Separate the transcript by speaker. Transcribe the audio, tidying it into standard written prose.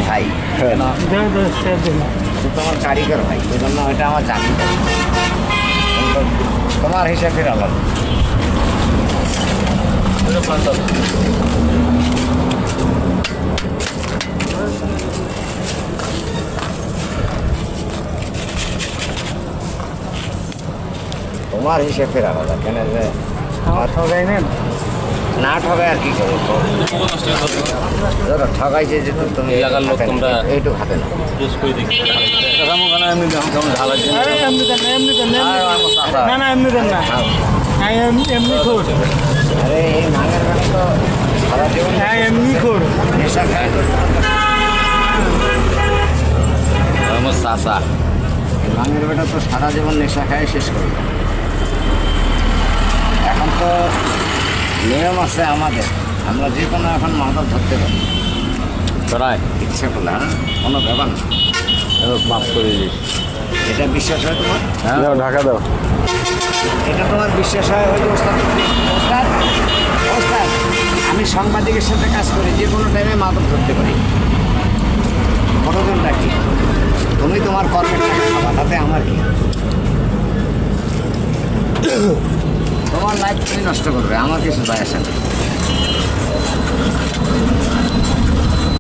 Speaker 1: ভাই কেন তোমার কারিগর ভাই ওই জন্য ওইটা আমার জানি না। কিন্তু তোমার হিসাবের আলাদা। তোমার হিসেবের আলাদা কেন যে ঠগাই নেন না ঠগাই আর কি করবো ঠগাইছে যে তুমি
Speaker 2: এলাকার লোক তোমরা
Speaker 1: এইটুকু হাতে না আরে এই ভাঙের গানে তো সারা জীবন নেশা খায়
Speaker 2: আমার চাষা
Speaker 1: এই ভাঙের বেটা তো সারা জীবন নেশা খায় শেষ করবে। এখন তো নিয়ম আছে আমাদের, আমরা যে কোনো এখন মাদক ধরতে পারি
Speaker 2: প্রায়
Speaker 1: ইচ্ছা করলে, হ্যাঁ কোনো ব্যাপার না।
Speaker 2: মাফ করে দিস।
Speaker 1: এটা বিশ্বাস হয় তোমার?
Speaker 2: হ্যাঁ ঢাকা দাও।
Speaker 1: এটা তোমার বিশ্বাস হয় হয়তো ওস্তাদ? ওস্তাদ ওস্তাদ আমি সাংবাদিকের সাথে কাজ করি, যে কোনো টাইমে মাদক ধরতে পারি। কতজনটা কি তুমি তোমার কর্মের টাকা খাবা, তাতে আমার কি? তোমার লাইফ তুমি নষ্ট করবে, আমার কিছু যায় আসে না।